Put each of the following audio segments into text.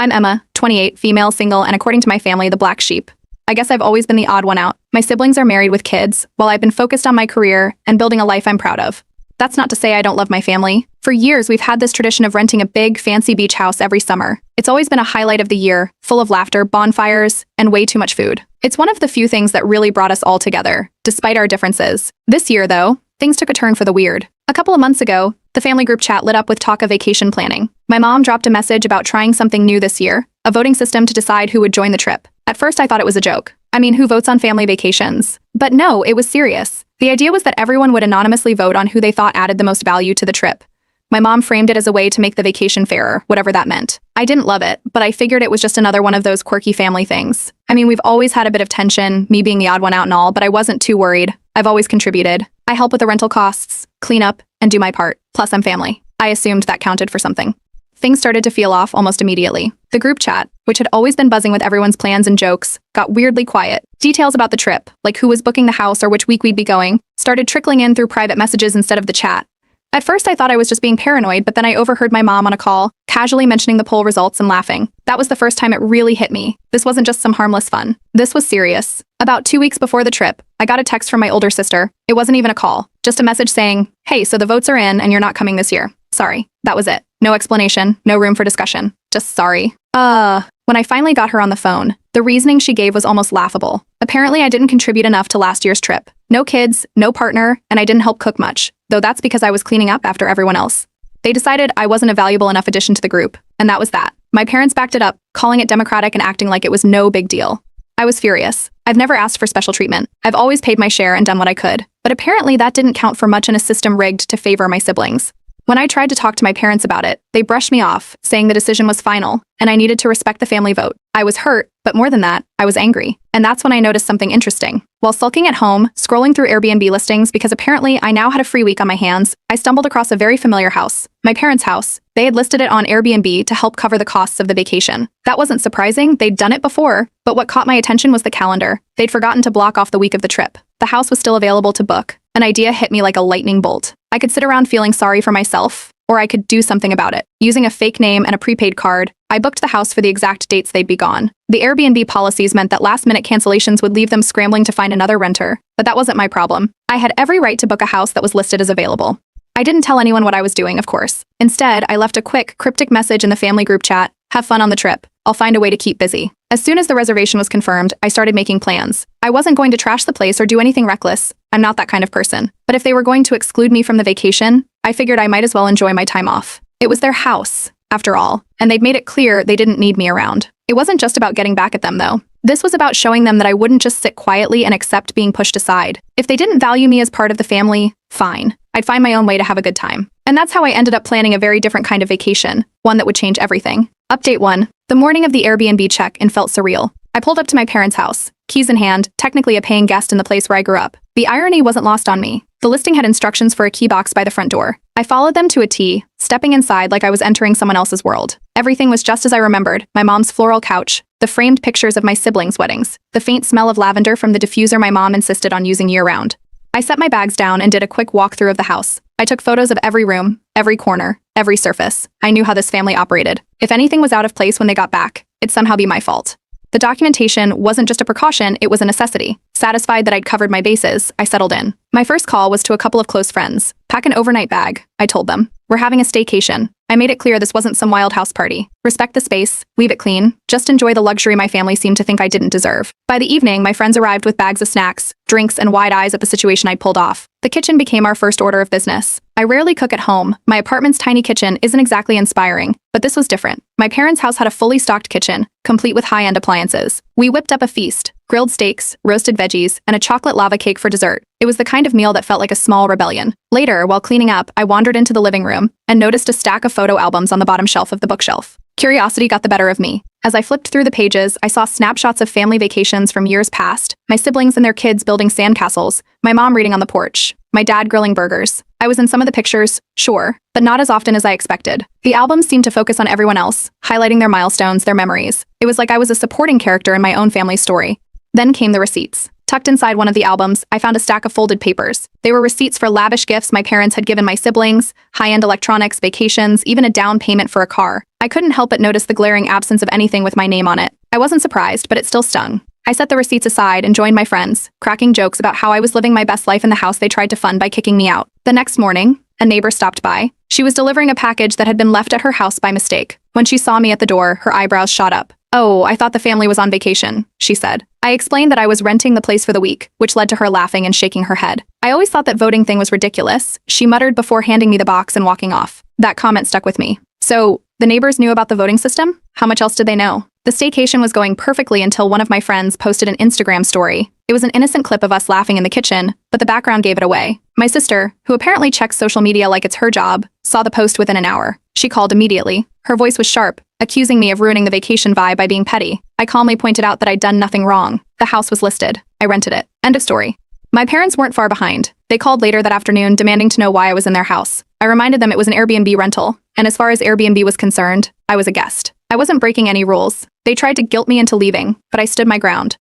I'm Emma, 28, female, single, and according to my family, the black sheep. I guess I've always been the odd one out. My siblings are married with kids, while I've been focused on my career and building a life I'm proud of. That's not to say I don't love my family. For years, we've had this tradition of renting a big, fancy beach house every summer. It's always been a highlight of the year, full of laughter, bonfires, and way too much food. It's one of the few things that really brought us all together, despite our differences. This year, though, things took a turn for the weird. A couple of months ago, the family group chat lit up with talk of vacation planning. My mom dropped a message about trying something new this year, a voting system to decide who would join the trip. At first, I thought it was a joke. I mean, who votes on family vacations? But no, it was serious. The idea was that everyone would anonymously vote on who they thought added the most value to the trip. My mom framed it as a way to make the vacation fairer, whatever that meant. I didn't love it, but I figured it was just another one of those quirky family things. I mean, we've always had a bit of tension, me being the odd one out and all, but I wasn't too worried. I've always contributed. I help with the rental costs, clean up, and do my part. Plus, I'm family. I assumed that counted for something. Things started to feel off almost immediately. The group chat, which had always been buzzing with everyone's plans and jokes, got weirdly quiet. Details about the trip, like who was booking the house or which week we'd be going, started trickling in through private messages instead of the chat. At first, I thought I was just being paranoid, but then I overheard my mom on a call, casually mentioning the poll results and laughing. That was the first time it really hit me. This wasn't just some harmless fun. This was serious. About 2 weeks before the trip, I got a text from my older sister. It wasn't even a call, just a message saying, "Hey, so the votes are in and you're not coming this year. Sorry." That was it. No explanation, no room for discussion. Just sorry. When I finally got her on the phone, the reasoning she gave was almost laughable. Apparently, I didn't contribute enough to last year's trip. No kids, no partner, and I didn't help cook much, though that's because I was cleaning up after everyone else. They decided I wasn't a valuable enough addition to the group, and that was that. My parents backed it up, calling it democratic and acting like it was no big deal. I was furious. I've never asked for special treatment. I've always paid my share and done what I could. But apparently that didn't count for much in a system rigged to favor my siblings. When I tried to talk to my parents about it, they brushed me off, saying the decision was final, and I needed to respect the family vote. I was hurt, but more than that, I was angry. And that's when I noticed something interesting. While sulking at home, scrolling through Airbnb listings because apparently I now had a free week on my hands, I stumbled across a very familiar house. My parents' house. They had listed it on Airbnb to help cover the costs of the vacation. That wasn't surprising, they'd done it before, but what caught my attention was the calendar. They'd forgotten to block off the week of the trip. The house was still available to book. An idea hit me like a lightning bolt. I could sit around feeling sorry for myself, or I could do something about it. Using a fake name and a prepaid card, I booked the house for the exact dates they'd be gone. The Airbnb policies meant that last-minute cancellations would leave them scrambling to find another renter, but that wasn't my problem. I had every right to book a house that was listed as available. I didn't tell anyone what I was doing, of course. Instead, I left a quick, cryptic message in the family group chat. "Have fun on the trip. I'll find a way to keep busy." As soon as the reservation was confirmed, I started making plans. I wasn't going to trash the place or do anything reckless. I'm not that kind of person. But if they were going to exclude me from the vacation, I figured I might as well enjoy my time off. It was their house, after all, and they'd made it clear they didn't need me around. It wasn't just about getting back at them, though. This was about showing them that I wouldn't just sit quietly and accept being pushed aside. If they didn't value me as part of the family, fine. I'd find my own way to have a good time. And that's how I ended up planning a very different kind of vacation, one that would change everything. Update 1. The morning of the Airbnb check-in felt surreal. I pulled up to my parents' house, keys in hand, technically a paying guest in the place where I grew up. The irony wasn't lost on me. The listing had instructions for a key box by the front door. I followed them to a T, stepping inside like I was entering someone else's world. Everything was just as I remembered: my mom's floral couch, the framed pictures of my siblings' weddings, the faint smell of lavender from the diffuser my mom insisted on using year-round. I set my bags down and did a quick walkthrough of the house. I took photos of every room, every corner, every surface. I knew how this family operated. If anything was out of place when they got back, it'd somehow be my fault. The documentation wasn't just a precaution, it was a necessity. Satisfied that I'd covered my bases, I settled in. My first call was to a couple of close friends. "Pack an overnight bag," I told them. "We're having a staycation." I made it clear this wasn't some wild house party. Respect the space, leave it clean, just enjoy the luxury my family seemed to think I didn't deserve. By the evening, my friends arrived with bags of snacks, drinks, and wide eyes at the situation I'd pulled off. The kitchen became our first order of business. I rarely cook at home. My apartment's tiny kitchen isn't exactly inspiring, but this was different. My parents' house had a fully stocked kitchen, complete with high-end appliances. We whipped up a feast: grilled steaks, roasted veggies, and a chocolate lava cake for dessert. It was the kind of meal that felt like a small rebellion. Later, while cleaning up, I wandered into the living room and noticed a stack of photo albums on the bottom shelf of the bookshelf. Curiosity got the better of me. As I flipped through the pages, I saw snapshots of family vacations from years past, my siblings and their kids building sandcastles, my mom reading on the porch, my dad grilling burgers. I was in some of the pictures, sure, but not as often as I expected. The albums seemed to focus on everyone else, highlighting their milestones, their memories. It was like I was a supporting character in my own family's story. Then came the receipts. Tucked inside one of the albums, I found a stack of folded papers. They were receipts for lavish gifts my parents had given my siblings, high-end electronics, vacations, even a down payment for a car. I couldn't help but notice the glaring absence of anything with my name on it. I wasn't surprised, but it still stung. I set the receipts aside and joined my friends, cracking jokes about how I was living my best life in the house they tried to fund by kicking me out. The next morning, a neighbor stopped by. She was delivering a package that had been left at her house by mistake. When she saw me at the door, her eyebrows shot up. "Oh, I thought the family was on vacation," she said. I explained that I was renting the place for the week, which led to her laughing and shaking her head. "I always thought that voting thing was ridiculous," she muttered before handing me the box and walking off. That comment stuck with me. So, the neighbors knew about the voting system? How much else did they know? The staycation was going perfectly until one of my friends posted an Instagram story. It was an innocent clip of us laughing in the kitchen, but the background gave it away. My sister, who apparently checks social media like it's her job, saw the post within an hour. She called immediately. Her voice was sharp, accusing me of ruining the vacation vibe by being petty. I calmly pointed out that I'd done nothing wrong. The house was listed. I rented it. End of story. My parents weren't far behind. They called later that afternoon demanding to know why I was in their house. I reminded them it was an Airbnb rental, and as far as Airbnb was concerned, I was a guest. I wasn't breaking any rules. They tried to guilt me into leaving, but I stood my ground.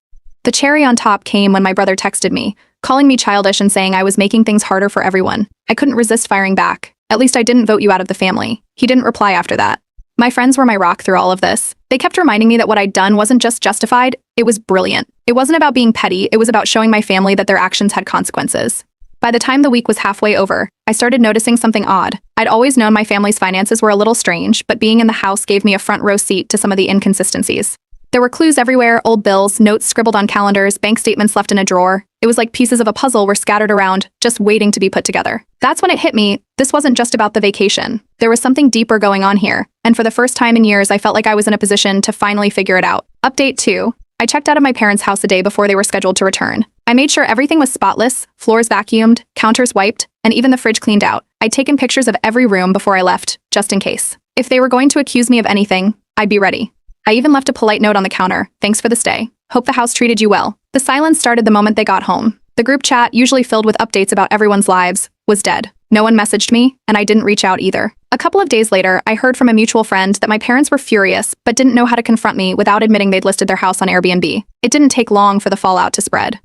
The cherry on top came when my brother texted me, calling me childish and saying I was making things harder for everyone. I couldn't resist firing back. "At least I didn't vote you out of the family." He didn't reply after that. My friends were my rock through all of this. They kept reminding me that what I'd done wasn't just justified, it was brilliant. It wasn't about being petty, it was about showing my family that their actions had consequences. By the time the week was halfway over, I started noticing something odd. I'd always known my family's finances were a little strange, but being in the house gave me a front row seat to some of the inconsistencies. There were clues everywhere, old bills, notes scribbled on calendars, bank statements left in a drawer. It was like pieces of a puzzle were scattered around, just waiting to be put together. That's when it hit me, this wasn't just about the vacation. There was something deeper going on here, and for the first time in years I felt like I was in a position to finally figure it out. Update 2. I checked out of my parents' house a day before they were scheduled to return. I made sure everything was spotless, floors vacuumed, counters wiped, and even the fridge cleaned out. I'd taken pictures of every room before I left, just in case. If they were going to accuse me of anything, I'd be ready. I even left a polite note on the counter, "Thanks for the stay. Hope the house treated you well." The silence started the moment they got home. The group chat, usually filled with updates about everyone's lives, was dead. No one messaged me, and I didn't reach out either. A couple of days later, I heard from a mutual friend that my parents were furious, but didn't know how to confront me without admitting they'd listed their house on Airbnb. It didn't take long for the fallout to spread.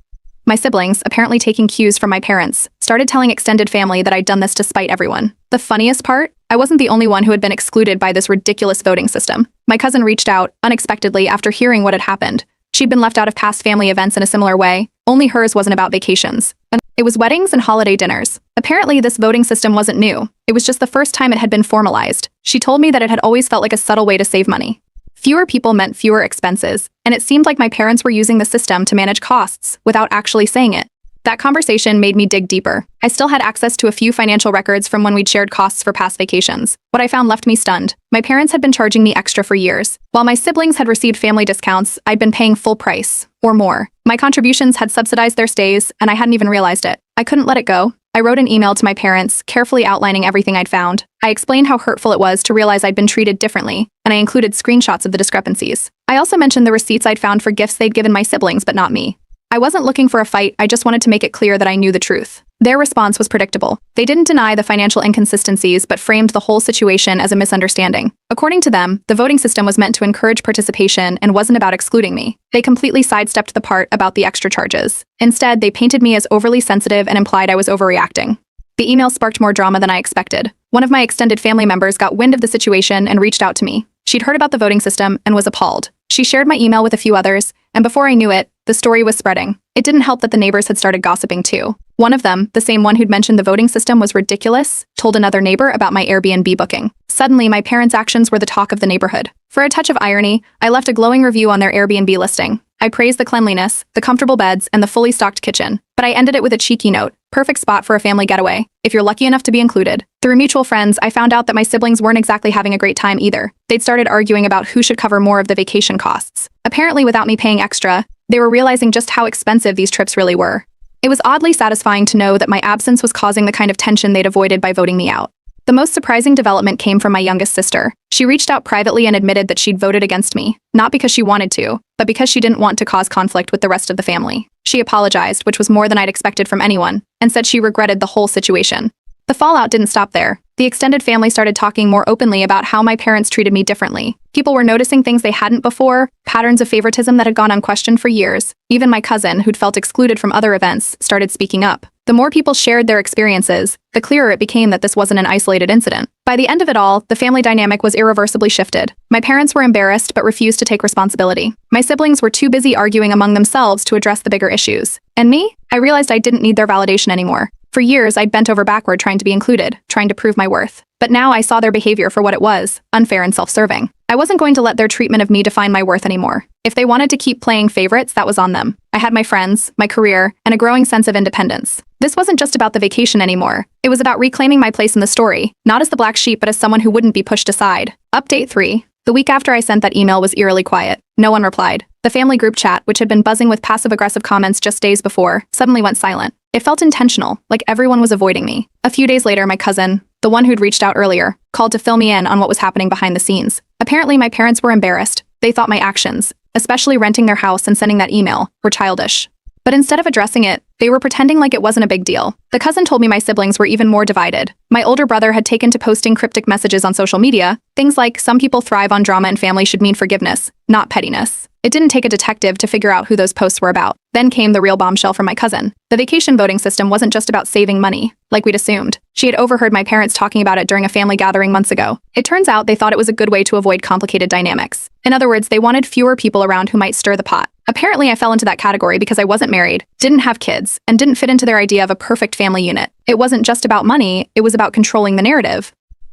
My siblings, apparently taking cues from my parents, started telling extended family that I'd done this to spite everyone. The funniest part? I wasn't the only one who had been excluded by this ridiculous voting system. My cousin reached out, unexpectedly, after hearing what had happened. She'd been left out of past family events in a similar way, only hers wasn't about vacations. It was weddings and holiday dinners. Apparently, this voting system wasn't new. It was just the first time it had been formalized. She told me that it had always felt like a subtle way to save money. Fewer people meant fewer expenses, and it seemed like my parents were using the system to manage costs without actually saying it. That conversation made me dig deeper. I still had access to a few financial records from when we'd shared costs for past vacations. What I found left me stunned. My parents had been charging me extra for years. While my siblings had received family discounts, I'd been paying full price, or more. My contributions had subsidized their stays, and I hadn't even realized it. I couldn't let it go. I wrote an email to my parents, carefully outlining everything I'd found. I explained how hurtful it was to realize I'd been treated differently, and I included screenshots of the discrepancies. I also mentioned the receipts I'd found for gifts they'd given my siblings, but not me. I wasn't looking for a fight, I just wanted to make it clear that I knew the truth. Their response was predictable. They didn't deny the financial inconsistencies, but framed the whole situation as a misunderstanding. According to them, the voting system was meant to encourage participation and wasn't about excluding me. They completely sidestepped the part about the extra charges. Instead, they painted me as overly sensitive and implied I was overreacting. The email sparked more drama than I expected. One of my extended family members got wind of the situation and reached out to me. She'd heard about the voting system and was appalled. She shared my email with a few others, and before I knew it, the story was spreading. It didn't help that the neighbors had started gossiping too. One of them, the same one who'd mentioned the voting system was ridiculous, told another neighbor about my Airbnb booking. Suddenly, my parents' actions were the talk of the neighborhood. For a touch of irony, I left a glowing review on their Airbnb listing. I praised the cleanliness, the comfortable beds, and the fully stocked kitchen, but I ended it with a cheeky note: perfect spot for a family getaway, if you're lucky enough to be included. Through mutual friends, I found out that my siblings weren't exactly having a great time either. They'd started arguing about who should cover more of the vacation costs. Apparently, without me paying extra, they were realizing just how expensive these trips really were. It was oddly satisfying to know that my absence was causing the kind of tension they'd avoided by voting me out. The most surprising development came from my youngest sister. She reached out privately and admitted that she'd voted against me, not because she wanted to, but because she didn't want to cause conflict with the rest of the family. She apologized, which was more than I'd expected from anyone, and said she regretted the whole situation. The fallout didn't stop there. The extended family started talking more openly about how my parents treated me differently. People were noticing things they hadn't before, patterns of favoritism that had gone unquestioned for years. Even my cousin, who'd felt excluded from other events, started speaking up. The more people shared their experiences, the clearer it became that this wasn't an isolated incident. By the end of it all, the family dynamic was irreversibly shifted. My parents were embarrassed but refused to take responsibility. My siblings were too busy arguing among themselves to address the bigger issues. And me? I realized I didn't need their validation anymore. For years, I'd bent over backward trying to be included, trying to prove my worth. But now I saw their behavior for what it was, unfair and self-serving. I wasn't going to let their treatment of me define my worth anymore. If they wanted to keep playing favorites, that was on them. I had my friends, my career, and a growing sense of independence. This wasn't just about the vacation anymore. It was about reclaiming my place in the story, not as the black sheep but as someone who wouldn't be pushed aside. Update 3. The week after I sent that email was eerily quiet. No one replied. The family group chat, which had been buzzing with passive-aggressive comments just days before, suddenly went silent. It felt intentional, like everyone was avoiding me. A few days later, my cousin, the one who'd reached out earlier, called to fill me in on what was happening behind the scenes. Apparently, my parents were embarrassed. They thought my actions, especially renting their house and sending that email, were childish. But instead of addressing it, they were pretending like it wasn't a big deal. The cousin told me my siblings were even more divided. My older brother had taken to posting cryptic messages on social media, things like, "Some people thrive on drama and family should mean forgiveness, not pettiness." It didn't take a detective to figure out who those posts were about. Then came the real bombshell from my cousin. The vacation voting system wasn't just about saving money, like we'd assumed. She had overheard my parents talking about it during a family gathering months ago. It turns out they thought it was a good way to avoid complicated dynamics. In other words, they wanted fewer people around who might stir the pot. Apparently, I fell into that category because I wasn't married, didn't have kids, and didn't fit into their idea of a perfect family unit. It wasn't just about money, it was about controlling the narrative.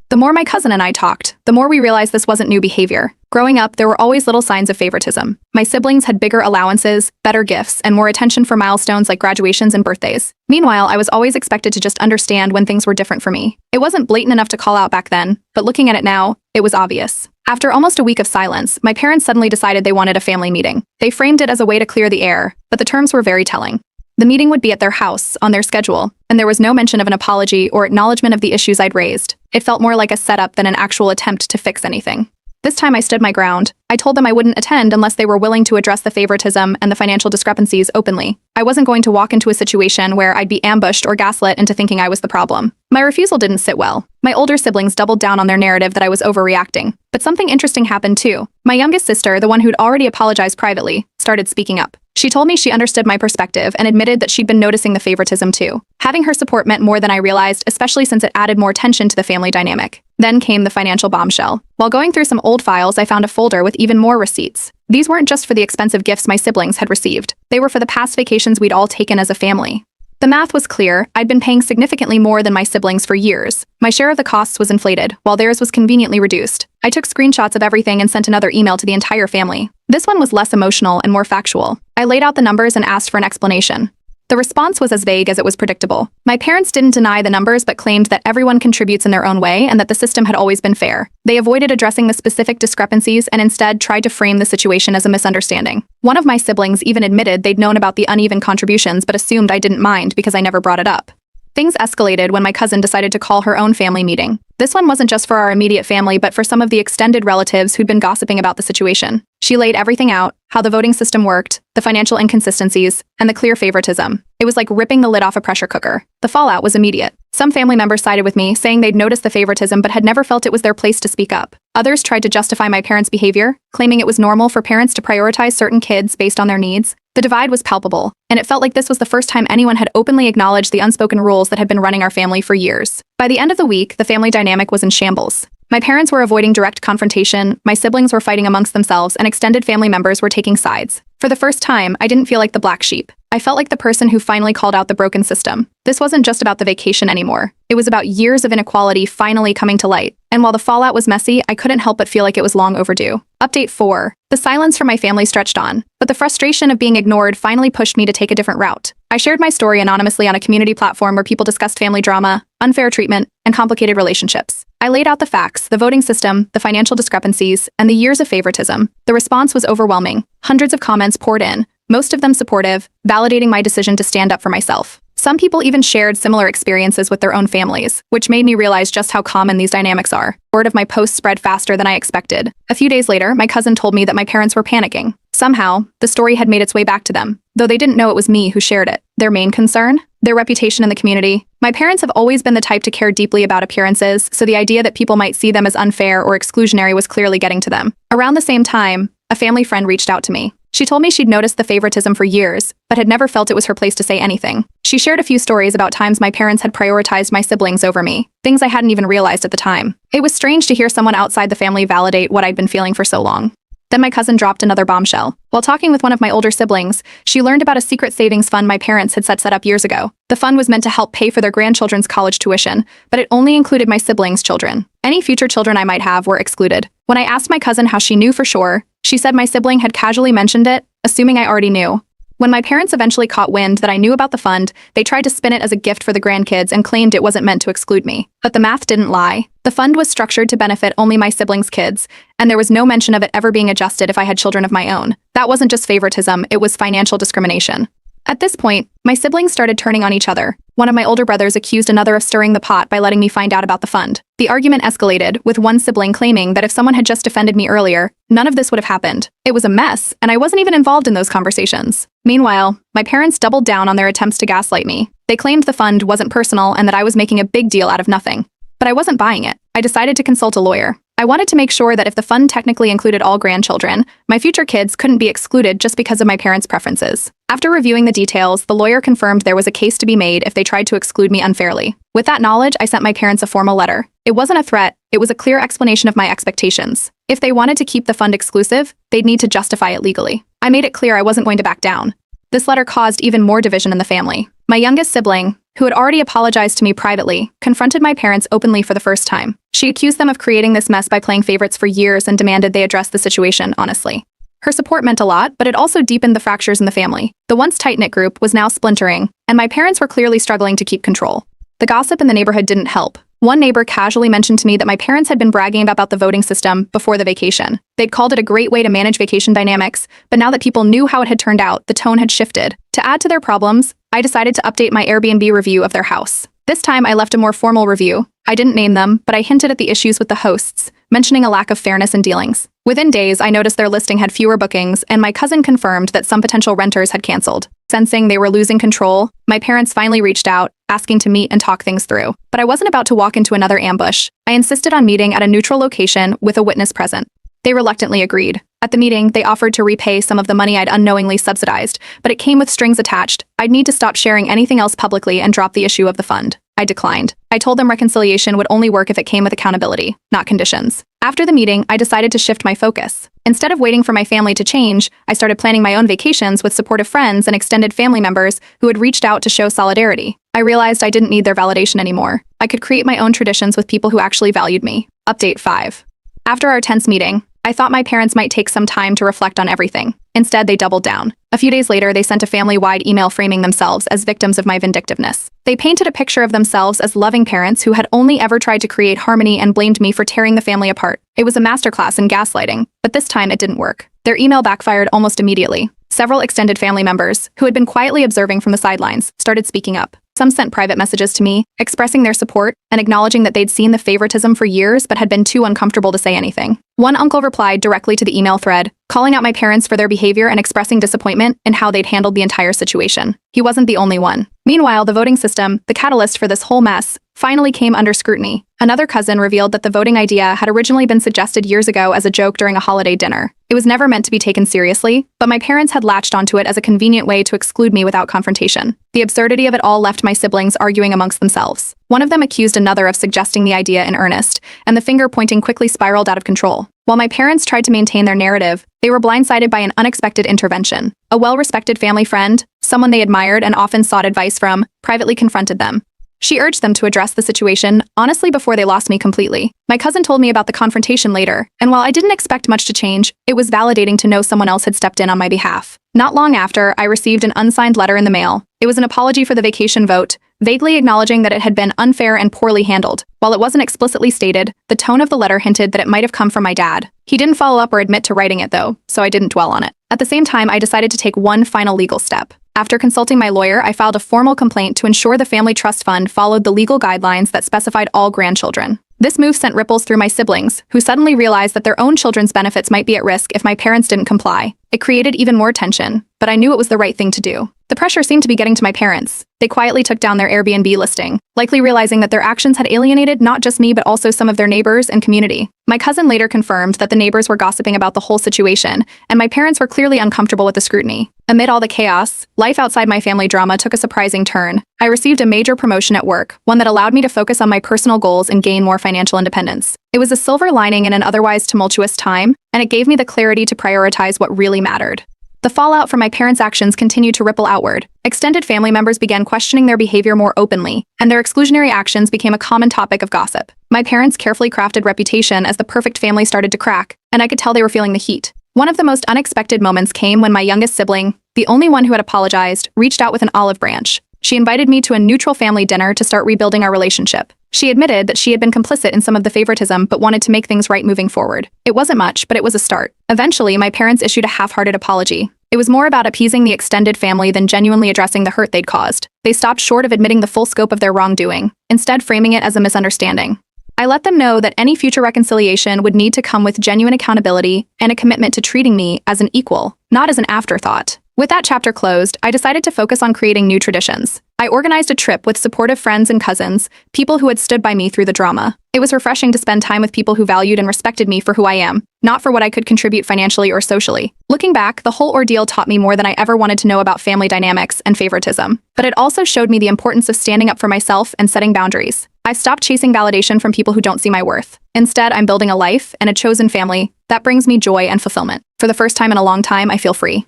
The more my cousin and I talked, the more we realized this wasn't new behavior. Growing up, there were always little signs of favoritism. My siblings had bigger allowances, better gifts, and more attention for milestones like graduations and birthdays. Meanwhile, I was always expected to just understand when things were different for me. It wasn't blatant enough to call out back then, but looking at it now, it was obvious. After almost a week of silence, my parents suddenly decided they wanted a family meeting. They framed it as a way to clear the air, but the terms were very telling. The meeting would be at their house, on their schedule, and there was no mention of an apology or acknowledgement of the issues I'd raised. It felt more like a setup than an actual attempt to fix anything. This time I stood my ground. I told them I wouldn't attend unless they were willing to address the favoritism and the financial discrepancies openly. I wasn't going to walk into a situation where I'd be ambushed or gaslit into thinking I was the problem. My refusal didn't sit well. My older siblings doubled down on their narrative that I was overreacting. But something interesting happened too. My youngest sister, the one who'd already apologized privately, started speaking up. She told me she understood my perspective and admitted that she'd been noticing the favoritism too. Having her support meant more than I realized, especially since it added more tension to the family dynamic. Then came the financial bombshell. While going through some old files, I found a folder with even more receipts. These weren't just for the expensive gifts my siblings had received. They were for the past vacations we'd all taken as a family. The math was clear. I'd been paying significantly more than my siblings for years. My share of the costs was inflated, while theirs was conveniently reduced. I took screenshots of everything and sent another email to the entire family. This one was less emotional and more factual. I laid out the numbers and asked for an explanation. The response was as vague as it was predictable. My parents didn't deny the numbers but claimed that everyone contributes in their own way and that the system had always been fair. They avoided addressing the specific discrepancies and instead tried to frame the situation as a misunderstanding. One of my siblings even admitted they'd known about the uneven contributions but assumed I didn't mind because I never brought it up. Things escalated when my cousin decided to call her own family meeting. This one wasn't just for our immediate family, but for some of the extended relatives who'd been gossiping about the situation. She laid everything out, how the voting system worked, the financial inconsistencies, and the clear favoritism. It was like ripping the lid off a pressure cooker. The fallout was immediate. Some family members sided with me, saying they'd noticed the favoritism but had never felt it was their place to speak up. Others tried to justify my parents' behavior, claiming it was normal for parents to prioritize certain kids based on their needs. The divide was palpable, and it felt like this was the first time anyone had openly acknowledged the unspoken rules that had been running our family for years. By the end of the week, the family dynamic was in shambles. My parents were avoiding direct confrontation, my siblings were fighting amongst themselves, and extended family members were taking sides. For the first time, I didn't feel like the black sheep. I felt like the person who finally called out the broken system. This wasn't just about the vacation anymore. It was about years of inequality finally coming to light. And while the fallout was messy, I couldn't help but feel like it was long overdue. Update 4. The silence from my family stretched on, but the frustration of being ignored finally pushed me to take a different route. I shared my story anonymously on a community platform where people discussed family drama, unfair treatment, and complicated relationships. I laid out the facts, the voting system, the financial discrepancies, and the years of favoritism. The response was overwhelming. Hundreds of comments poured in, most of them supportive, validating my decision to stand up for myself. Some people even shared similar experiences with their own families, which made me realize just how common these dynamics are. Word of my post spread faster than I expected. A few days later, my cousin told me that my parents were panicking. Somehow, the story had made its way back to them, though they didn't know it was me who shared it. Their main concern? Their reputation in the community. My parents have always been the type to care deeply about appearances, so the idea that people might see them as unfair or exclusionary was clearly getting to them. Around the same time, a family friend reached out to me. She told me she'd noticed the favoritism for years, but had never felt it was her place to say anything. She shared a few stories about times my parents had prioritized my siblings over me, things I hadn't even realized at the time. It was strange to hear someone outside the family validate what I'd been feeling for so long. Then my cousin dropped another bombshell. While talking with one of my older siblings, she learned about a secret savings fund my parents had set up years ago. The fund was meant to help pay for their grandchildren's college tuition, but it only included my siblings' children. Any future children I might have were excluded. When I asked my cousin how she knew for sure, she said my sibling had casually mentioned it, assuming I already knew. When my parents eventually caught wind that I knew about the fund, they tried to spin it as a gift for the grandkids and claimed it wasn't meant to exclude me. But the math didn't lie. The fund was structured to benefit only my siblings' kids, and there was no mention of it ever being adjusted if I had children of my own. That wasn't just favoritism, it was financial discrimination. At this point, my siblings started turning on each other. One of my older brothers accused another of stirring the pot by letting me find out about the fund. The argument escalated, with one sibling claiming that if someone had just defended me earlier, none of this would have happened. It was a mess, and I wasn't even involved in those conversations. Meanwhile, my parents doubled down on their attempts to gaslight me. They claimed the fund wasn't personal and that I was making a big deal out of nothing. But I wasn't buying it. I decided to consult a lawyer. I wanted to make sure that if the fund technically included all grandchildren, my future kids couldn't be excluded just because of my parents' preferences. After reviewing the details, the lawyer confirmed there was a case to be made if they tried to exclude me unfairly. With that knowledge, I sent my parents a formal letter. It wasn't a threat, it was a clear explanation of my expectations. If they wanted to keep the fund exclusive, they'd need to justify it legally. I made it clear I wasn't going to back down. This letter caused even more division in the family. My youngest sibling, who had already apologized to me privately, confronted my parents openly for the first time. She accused them of creating this mess by playing favorites for years and demanded they address the situation honestly. Her support meant a lot, but it also deepened the fractures in the family. The once tight-knit group was now splintering, and my parents were clearly struggling to keep control. The gossip in the neighborhood didn't help. One neighbor casually mentioned to me that my parents had been bragging about the voting system before the vacation. They'd called it a great way to manage vacation dynamics, but now that people knew how it had turned out, the tone had shifted. To add to their problems, I decided to update my Airbnb review of their house. This time I left a more formal review. I didn't name them, but I hinted at the issues with the hosts, mentioning a lack of fairness in dealings. Within days, I noticed their listing had fewer bookings, and my cousin confirmed that some potential renters had canceled. Sensing they were losing control, my parents finally reached out, asking to meet and talk things through. But I wasn't about to walk into another ambush. I insisted on meeting at a neutral location with a witness present. They reluctantly agreed. At the meeting, they offered to repay some of the money I'd unknowingly subsidized, but it came with strings attached. I'd need to stop sharing anything else publicly and drop the issue of the fund. I declined. I told them reconciliation would only work if it came with accountability, not conditions. After the meeting, I decided to shift my focus. Instead of waiting for my family to change, I started planning my own vacations with supportive friends and extended family members who had reached out to show solidarity. I realized I didn't need their validation anymore. I could create my own traditions with people who actually valued me. Update 5. After our tense meeting, I thought my parents might take some time to reflect on everything. Instead, they doubled down. A few days later, they sent a family-wide email framing themselves as victims of my vindictiveness. They painted a picture of themselves as loving parents who had only ever tried to create harmony and blamed me for tearing the family apart. It was a masterclass in gaslighting, but this time it didn't work. Their email backfired almost immediately. Several extended family members, who had been quietly observing from the sidelines, started speaking up. Some sent private messages to me, expressing their support and acknowledging that they'd seen the favoritism for years but had been too uncomfortable to say anything. One uncle replied directly to the email thread, calling out my parents for their behavior and expressing disappointment in how they'd handled the entire situation. He wasn't the only one. Meanwhile, the voting system, the catalyst for this whole mess, finally came under scrutiny. Another cousin revealed that the voting idea had originally been suggested years ago as a joke during a holiday dinner. It was never meant to be taken seriously, but my parents had latched onto it as a convenient way to exclude me without confrontation. The absurdity of it all left my siblings arguing amongst themselves. One of them accused another of suggesting the idea in earnest, and the finger pointing quickly spiraled out of control. While my parents tried to maintain their narrative, they were blindsided by an unexpected intervention. A well-respected family friend, someone they admired and often sought advice from, privately confronted them. She urged them to address the situation, honestly, before they lost me completely. My cousin told me about the confrontation later, and while I didn't expect much to change, it was validating to know someone else had stepped in on my behalf. Not long after, I received an unsigned letter in the mail. It was an apology for the vacation vote, vaguely acknowledging that it had been unfair and poorly handled. While it wasn't explicitly stated, the tone of the letter hinted that it might have come from my dad. He didn't follow up or admit to writing it though, so I didn't dwell on it. At the same time, I decided to take one final legal step. After consulting my lawyer, I filed a formal complaint to ensure the family trust fund followed the legal guidelines that specified all grandchildren. This move sent ripples through my siblings, who suddenly realized that their own children's benefits might be at risk if my parents didn't comply. It created even more tension, but I knew it was the right thing to do. The pressure seemed to be getting to my parents. They quietly took down their Airbnb listing, likely realizing that their actions had alienated not just me but also some of their neighbors and community. My cousin later confirmed that the neighbors were gossiping about the whole situation, and my parents were clearly uncomfortable with the scrutiny. Amid all the chaos, life outside my family drama took a surprising turn. I received a major promotion at work, one that allowed me to focus on my personal goals and gain more financial independence. It was a silver lining in an otherwise tumultuous time, and it gave me the clarity to prioritize what really mattered. The fallout from my parents' actions continued to ripple outward. Extended family members began questioning their behavior more openly, and their exclusionary actions became a common topic of gossip. My parents' carefully crafted reputation as the perfect family started to crack, and I could tell they were feeling the heat. One of the most unexpected moments came when my youngest sibling, the only one who had apologized, reached out with an olive branch. She invited me to a neutral family dinner to start rebuilding our relationship. She admitted that she had been complicit in some of the favoritism but wanted to make things right moving forward. It wasn't much, but it was a start. Eventually, my parents issued a half-hearted apology. It was more about appeasing the extended family than genuinely addressing the hurt they'd caused. They stopped short of admitting the full scope of their wrongdoing, instead framing it as a misunderstanding. I let them know that any future reconciliation would need to come with genuine accountability and a commitment to treating me as an equal, not as an afterthought. With that chapter closed, I decided to focus on creating new traditions. I organized a trip with supportive friends and cousins, people who had stood by me through the drama. It was refreshing to spend time with people who valued and respected me for who I am, not for what I could contribute financially or socially. Looking back, the whole ordeal taught me more than I ever wanted to know about family dynamics and favoritism. But it also showed me the importance of standing up for myself and setting boundaries. I stopped chasing validation from people who don't see my worth. Instead, I'm building a life and a chosen family that brings me joy and fulfillment. For the first time in a long time, I feel free.